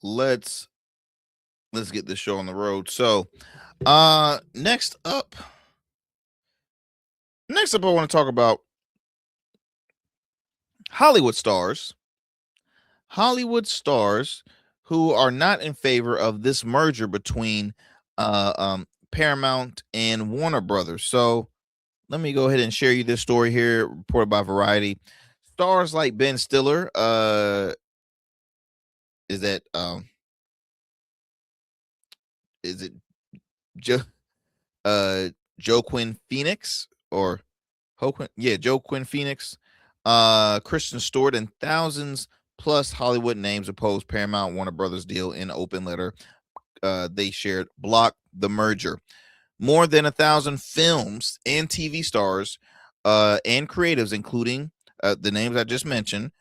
Let's get this show on the road. So, next up, I want to talk about Hollywood stars who are not in favor of this merger between Paramount and Warner Brothers. So, let me go ahead and share you this story here, reported by Variety. Stars like Ben Stiller, is it Joaquin Phoenix or Joaquin? Yeah, Joaquin Phoenix, Kristen Stewart, and thousands plus Hollywood names opposed Paramount Warner Brothers deal in open letter. They shared block the merger. More than 1,000 films and TV stars and creatives, including the names I just mentioned,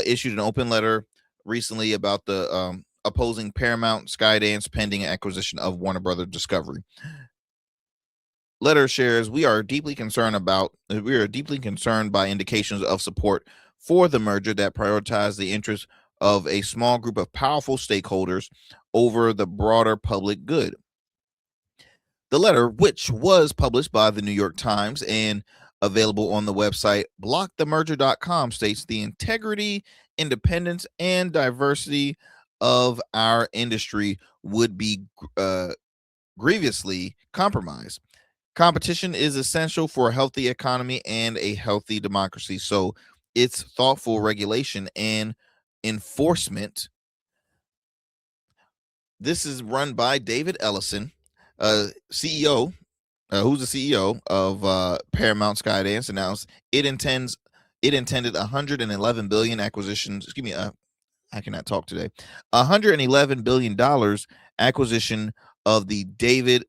issued an open letter recently about the opposing Paramount Skydance pending acquisition of Warner Brothers Discovery. Letter shares, we are deeply concerned by indications of support for the merger that prioritize the interests of a small group of powerful stakeholders over the broader public good. The letter, which was published by the New York Times and available on the website blockthemerger.com, states the integrity, independence, and diversity of our industry would be grievously compromised. Competition is essential for a healthy economy and a healthy democracy, so its thoughtful regulation and enforcement. This is run by David Ellison, CEO, who's the CEO of Paramount Skydance, announced it intended 111 billion acquisitions. Excuse me, I cannot talk today. $111 billion acquisition of the David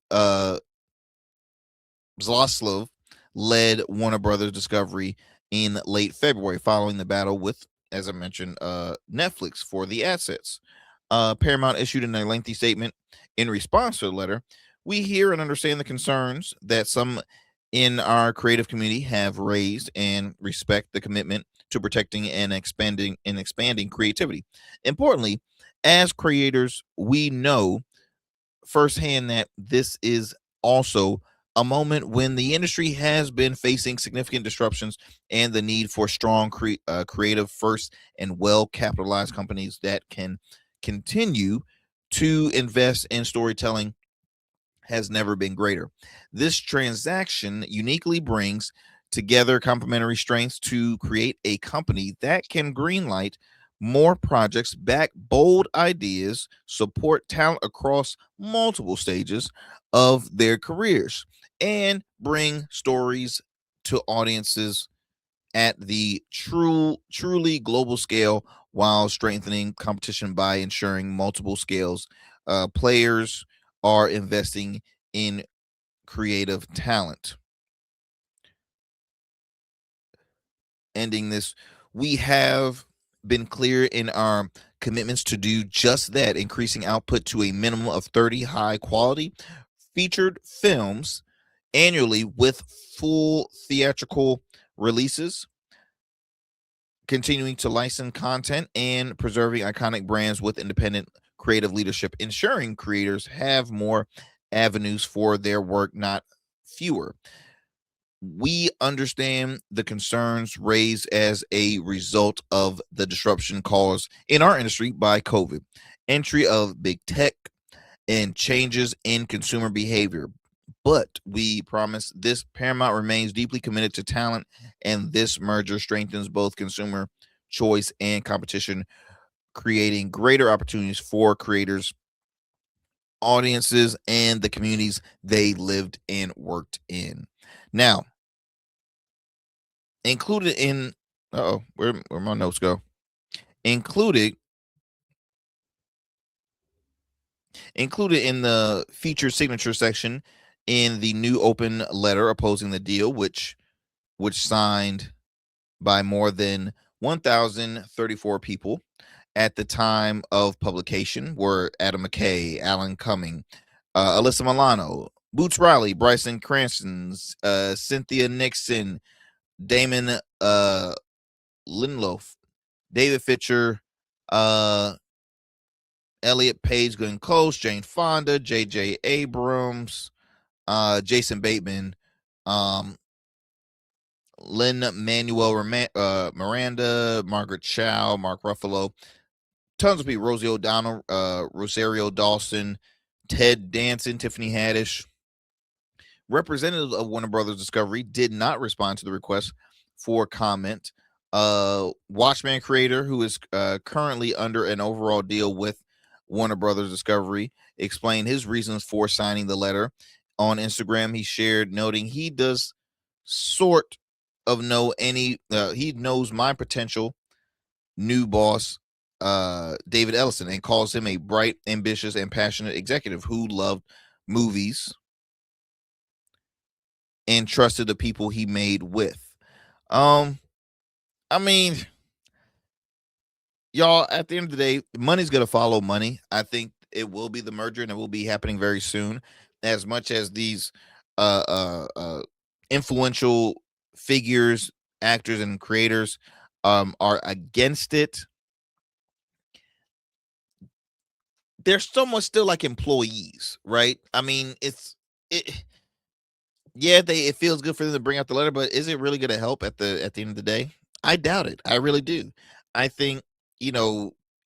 Zaslav led Warner Brothers Discovery in late February, following the battle with, as I mentioned, Netflix for the assets. Paramount issued in a lengthy statement in response to the letter. We hear and understand the concerns that some in our creative community have raised and respect the commitment to protecting and expanding creativity. Importantly, as creators, we know firsthand that this is also a moment when the industry has been facing significant disruptions and the need for strong creative first and well-capitalized companies that can continue to invest in storytelling has never been greater. This transaction uniquely brings together complementary strengths to create a company that can greenlight more projects, back bold ideas, support talent across multiple stages of their careers, and bring stories to audiences at the truly global scale while strengthening competition by ensuring multiple scales. Players are investing in creative talent. Ending this, we have been clear in our commitments to do just that, increasing output to a minimum of 30 high quality featured films annually with full theatrical releases, continuing to license content, and preserving iconic brands with independent creative leadership, ensuring creators have more avenues for their work, not fewer. We understand the concerns raised as a result of the disruption caused in our industry by COVID, entry of big tech, and changes in consumer behavior. But we promise this Paramount remains deeply committed to talent, and this merger strengthens both consumer choice and competition, creating greater opportunities for creators, audiences, and the communities they lived and worked in. Now, included in where my notes go? Included in the featured signature section in the new open letter opposing the deal, which signed by more than 1,034 people at the time of publication, were Adam McKay, Alan Cumming, Alyssa Milano, Boots Riley, Bryson Cranston, Cynthia Nixon, Damon Lindelof, David Fincher, Elliot Page, Glenn Close, Jane Fonda, J.J. Abrams, Jason Bateman, Lin-Manuel Miranda, Margaret Chow, Mark Ruffalo, tons of people, Rosie O'Donnell, Rosario Dawson, Ted Danson, Tiffany Haddish. Representatives of Warner Brothers Discovery did not respond to the request for comment. Watchmen creator, who is currently under an overall deal with Warner Brothers Discovery, explained his reasons for signing the letter. On Instagram, he shared, noting he does sort of know he knows my potential new boss, David Ellison, and calls him a bright, ambitious, and passionate executive who loved movies and trusted the people he made with. I mean, y'all, at the end of the day, money's going to follow money. I think it will be the merger, and it will be happening very soon. As much as these influential figures, actors, and creators are against it, they're somewhat still like employees, right? I mean, it feels good for them to bring out the letter, but is it really going to help at the end of the day? I doubt it. I really do. I think,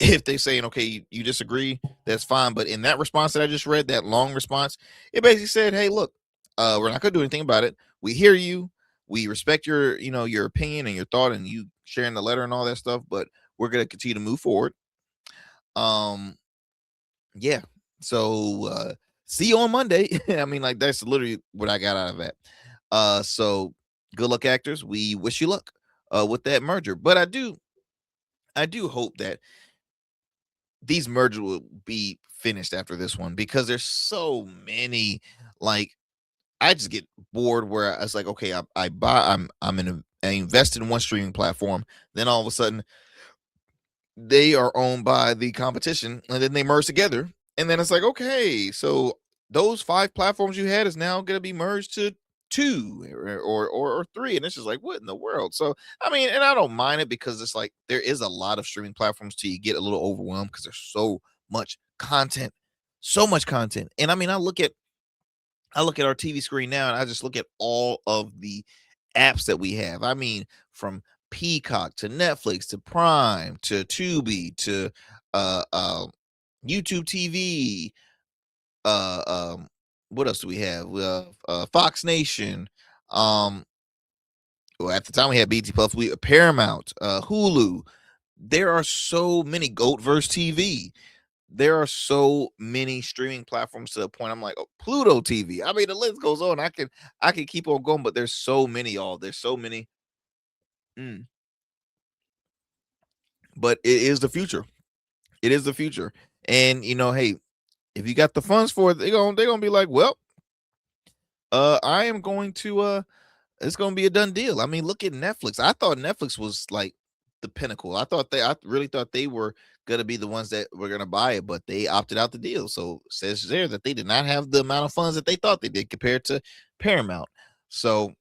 if they're saying, okay, you disagree, that's fine. But in that response that I just read, that long response, it basically said, hey, look, we're not going to do anything about it. We hear you. We respect your, your opinion and your thought and you sharing the letter and all that stuff, but we're going to continue to move forward. Yeah. So, see you on Monday. I mean, like, that's literally what I got out of that. So good luck, actors. We wish you luck with that merger. But I do hope that these mergers will be finished after this one, because there's so many. Like, I just get bored where it's like, okay, I invest in one streaming platform, then all of a sudden they are owned by the competition, and then they merge together, and then it's like, okay, so those 5 platforms you had is now going to be merged to 2 or 3, and it's just like, what in the world? So I mean, and I don't mind it, because it's like there is a lot of streaming platforms till you get a little overwhelmed, because there's so much content. And I mean, I look at our TV screen now, and I just look at all of the apps that we have. I mean, from Peacock to Netflix to Prime to Tubi to YouTube TV. What else do we have? Fox Nation. Well, at the time we had BT Plus, Paramount, Hulu. There are so many, Goatverse TV. There are so many streaming platforms to the point I'm like, oh, Pluto TV. I mean, the list goes on. I can keep on going, but there's so many, y'all. There's so many. But it is the future. It is the future. And hey, if you got the funds for it, they're gonna be like, well, I am going to it's gonna be a done deal. I mean, look at Netflix. I thought Netflix was like the pinnacle. I really thought they were gonna be the ones that were gonna buy it, but they opted out the deal. So it says there that they did not have the amount of funds that they thought they did compared to Paramount. So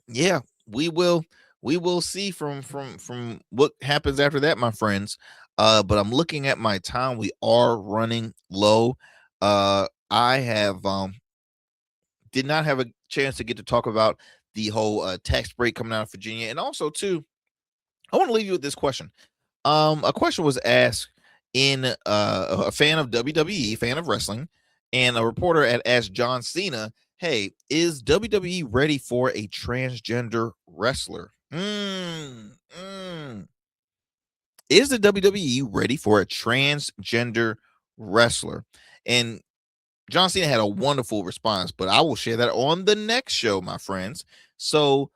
yeah, we will see from what happens after that, my friends. But I'm looking at my time. We are running low. I have did not have a chance to get to talk about the whole tax break coming out of Virginia. And also, too, I want to leave you with this question. A question was asked in a fan of WWE, fan of wrestling, and a reporter asked John Cena, hey, is WWE ready for a transgender wrestler? Is the WWE ready for a transgender wrestler? And John Cena had a wonderful response, but I will share that on the next show, my friends. So,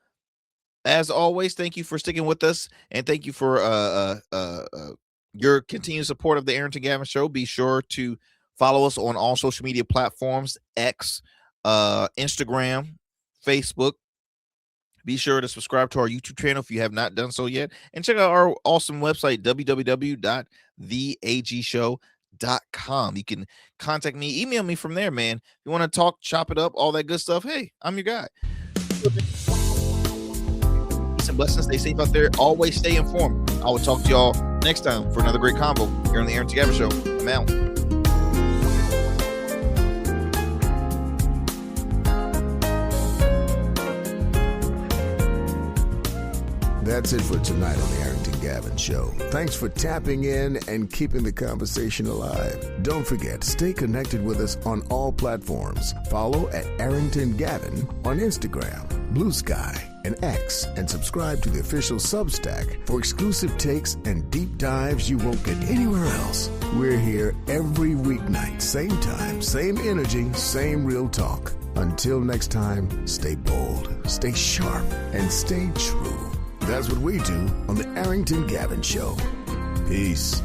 as always, thank you for sticking with us, and thank you for your continued support of the Arrington Gavin Show. Be sure to follow us on all social media platforms, X, Instagram, Facebook. Be sure to subscribe to our YouTube channel if you have not done so yet, and check out our awesome website, www.theagshow.com. You can contact me, email me from there, man. If you want to talk, chop it up, all that good stuff, hey, I'm your guy. Peace and blessings. Stay safe out there. Always stay informed. I will talk to y'all next time for another great combo here on the Arrington Gavin Show. I'm out. That's it for tonight on the Arrington Gavin Show. Thanks for tapping in and keeping the conversation alive. Don't forget, stay connected with us on all platforms. Follow at Arrington Gavin on Instagram, Blue Sky, and X, and subscribe to the official Substack for exclusive takes and deep dives you won't get anywhere else. We're here every weeknight, same time, same energy, same real talk. Until next time, stay bold, stay sharp, and stay true. That's what we do on the Arrington Gavin Show. Peace.